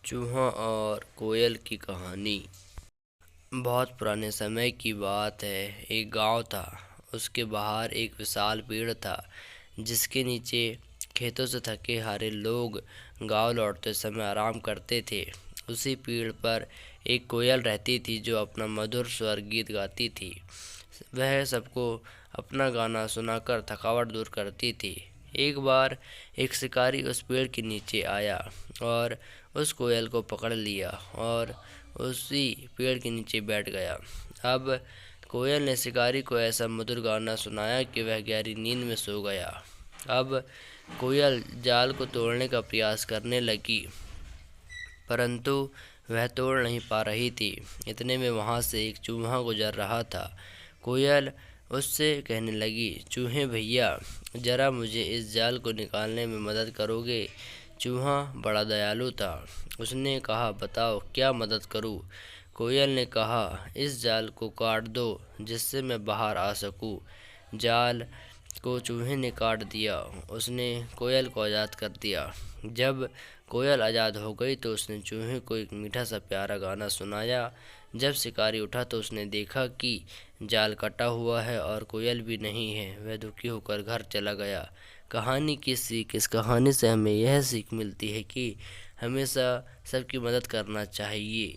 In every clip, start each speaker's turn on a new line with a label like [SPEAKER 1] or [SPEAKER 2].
[SPEAKER 1] चूहा और कोयल की कहानी। बहुत पुराने समय की बात है। एक गांव था। उसके बाहर एक विशाल पेड़ था जिसके नीचे खेतों से थके हारे लोग गांव लौटते समय आराम करते थे। उसी पेड़ पर एक कोयल रहती थी जो अपना मधुर स्वर गीत गाती थी। वह सबको अपना गाना सुनाकर थकावट दूर करती थी। एक बार एक शिकारी उस पेड़ के नीचे आया और उस कोयल को पकड़ लिया और उसी पेड़ के नीचे बैठ गया। अब कोयल ने शिकारी को ऐसा मधुर गाना सुनाया कि वह गहरी नींद में सो गया। अब कोयल जाल को तोड़ने का प्रयास करने लगी, परंतु वह तोड़ नहीं पा रही थी। इतने में वहाँ से एक चूहा गुजर रहा था। कोयल उससे कहने लगी, चूहे भैया, जरा मुझे इस जाल को निकालने में मदद करोगे? चूहा बड़ा दयालु था। उसने कहा, बताओ क्या मदद करूं? कोयल ने कहा, इस जाल को काट दो जिससे मैं बाहर आ सकूं। जाल को चूहे ने काट दिया। उसने कोयल को आज़ाद कर दिया। जब कोयल आज़ाद हो गई तो उसने चूहे को एक मीठा सा प्यारा गाना सुनाया। जब शिकारी उठा तो उसने देखा कि जाल कटा हुआ है और कोयल भी नहीं है। वह दुखी होकर घर चला गया। कहानी की सीख। इस कहानी से हमें यह सीख मिलती है कि हमेशा सबकी मदद करना चाहिए।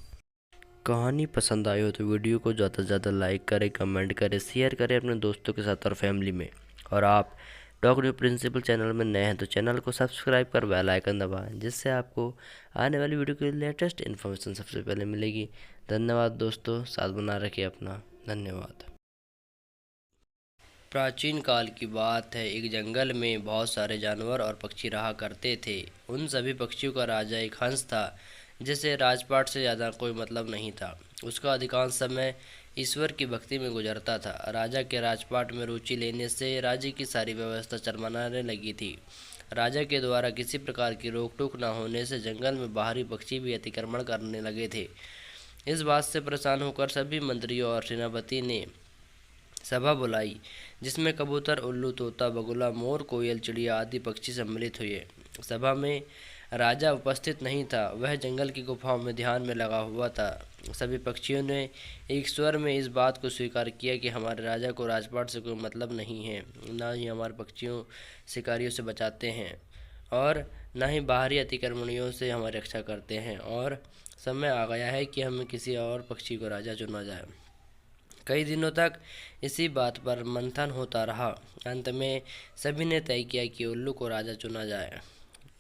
[SPEAKER 1] कहानी पसंद आई हो तो वीडियो को ज़्यादा से ज़्यादा लाइक करें, कमेंट करें, शेयर करें अपने दोस्तों के साथ और फैमिली में। और आप टॉक न्यू प्रिंसिपल चैनल में नए हैं तो चैनल को सब्सक्राइब कर बेल आइकन दबाएं, जिससे आपको आने वाली वीडियो की लेटेस्ट इन्फॉर्मेशन सबसे पहले मिलेगी। धन्यवाद दोस्तों, साथ बना रखिए अपना। धन्यवाद। प्राचीन काल की बात है। एक जंगल में बहुत सारे जानवर और पक्षी रहा करते थे। उन सभी पक्षियों का राजा एक हंस था जिसे राजपाट से ज़्यादा कोई मतलब नहीं था। उसका अधिकांश समय ईश्वर की भक्ति में गुजरता था। राजा के राजपाट में रुचि लेने से राज्य की सारी व्यवस्था चरमराने लगी थी। राजा के द्वारा किसी प्रकार की रोक टोक न होने से जंगल में बाहरी पक्षी भी अतिक्रमण करने लगे थे। इस बात से परेशान होकर सभी मंत्रियों और सेनापति ने सभा बुलाई, जिसमें कबूतर, उल्लू, तोता, बगुला, मोर, कोयल, चिड़िया आदि पक्षी सम्मिलित हुए। सभा में राजा उपस्थित नहीं था। वह जंगल की गुफाओं में ध्यान में लगा हुआ था। सभी पक्षियों ने एक स्वर में इस बात को स्वीकार किया कि हमारे राजा को राजपाट से कोई मतलब नहीं है। न ही हमारे पक्षियों शिकारियों से बचाते हैं और न ही बाहरी अतिक्रमणियों से हमारी रक्षा करते हैं। और समय आ गया है कि हमें किसी और पक्षी को राजा चुना जाए। कई दिनों तक इसी बात पर मंथन होता रहा। अंत में सभी ने तय किया कि उल्लू को राजा चुना जाए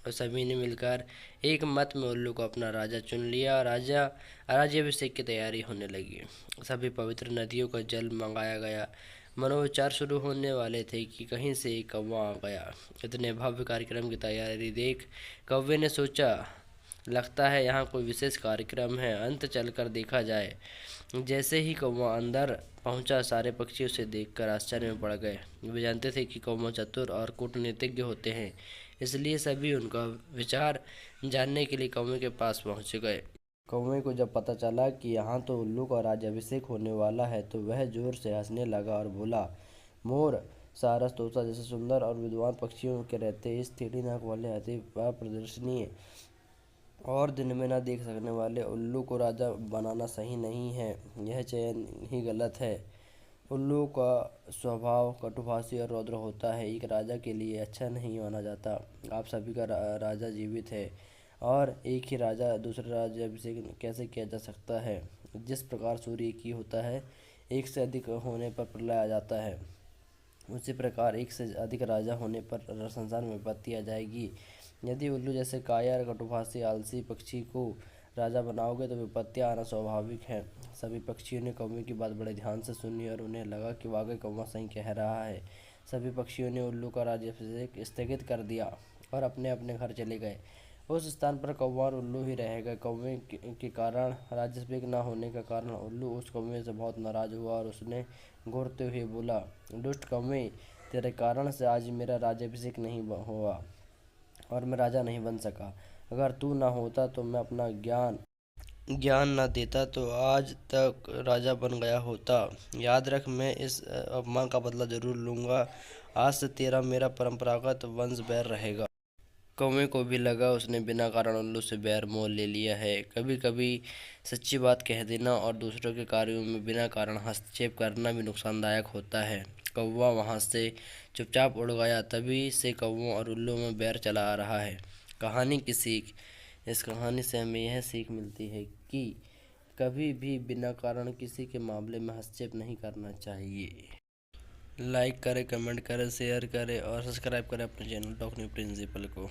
[SPEAKER 1] और सभी ने मिलकर एक मत में उल्लू को अपना राजा चुन लिया। राज्याभिषेक की तैयारी होने लगी। सभी पवित्र नदियों का जल मंगाया गया। मनोविचार शुरू होने वाले थे कि कहीं से एक कौवा आ गया। इतने भव्य कार्यक्रम की तैयारी देख कौवे ने सोचा, लगता है यहाँ कोई विशेष कार्यक्रम है, अंत चलकर देखा जाए। जैसे ही कौवा अंदर पहुंचा, सारे पक्षी उसे देखकर आश्चर्य में पड़ गए। वे जानते थे कि कौवा चतुर और कूटनीतिज्ञ होते हैं, इसलिए सभी उनका विचार जानने के लिए कौवे के पास पहुंच गए। कौवे को जब पता चला कि यहाँ तो उल्लू का राज्याभिषेक होने वाला है तो वह जोर से हंसने लगा और बोला, मोर, सारस, तोता जैसे सुंदर और विद्वान पक्षियों के रहते इस टेढ़ी नाक वाले अति अप्रदर्शनीय और दिन में न देख सकने वाले उल्लू को राजा बनाना सही नहीं है। यह चयन ही गलत है। उल्लू का स्वभाव कटुभाषी और रौद्र होता है। एक राजा के लिए अच्छा नहीं माना जाता। आप सभी का राजा जीवित है और एक ही राजा दूसरे राज्य अभिषेक कैसे किया जा सकता है? जिस प्रकार सूर्य एक ही होता है, एक से अधिक होने पर प्रलय आ जाता है, उसी प्रकार एक से अधिक राजा होने पर संसार में विपत्ति आ जाएगी। यदि उल्लू जैसे कायर, कटुभाषी, आलसी पक्षी को राजा बनाओगे तो विपत्तियां आना स्वाभाविक है। सभी पक्षियों ने कौवे की बात बड़े ध्यान से सुनी और उन्हें लगा कि वाकई कौवा सही कह रहा है। सभी पक्षियों ने उल्लू का राज्याभिषेक स्थगित कर दिया और अपने अपने घर चले गए। उस स्थान पर कौवा और उल्लू ही रह गए। कौवे के कारण राज्याभिषेक न होने का कारण उल्लू उस कौवे से बहुत नाराज हुआ और उसने घूरते हुए बोला, दुष्ट कौवे, तेरे कारण से आज मेरा राज्याभिषेक नहीं हुआ और मैं राजा नहीं बन सका। अगर तू ना होता तो मैं अपना ज्ञान न देता तो आज तक राजा बन गया होता। याद रख, मैं इस अपमान का बदला जरूर लूंगा। आज से तेरा मेरा परंपरागत वंश बैर रहेगा। कौवे को भी लगा उसने बिना कारण उल्लू से बैर मोल ले लिया है। कभी कभी सच्ची बात कह देना और दूसरों के कार्यों में बिना कारण हस्तक्षेप करना भी नुकसानदायक होता है। कौवा वहाँ से चुपचाप उड़ गया। तभी से कौवों और उल्लू में बैर चला आ रहा है। कहानी की सीख। इस कहानी से हमें यह सीख मिलती है कि कभी भी बिना कारण किसी के मामले में हस्तक्षेप नहीं करना चाहिए। लाइक करें, कमेंट करें, शेयर करें और सब्सक्राइब करें अपने चैनल टॉक न्यू प्रिंसिपल को।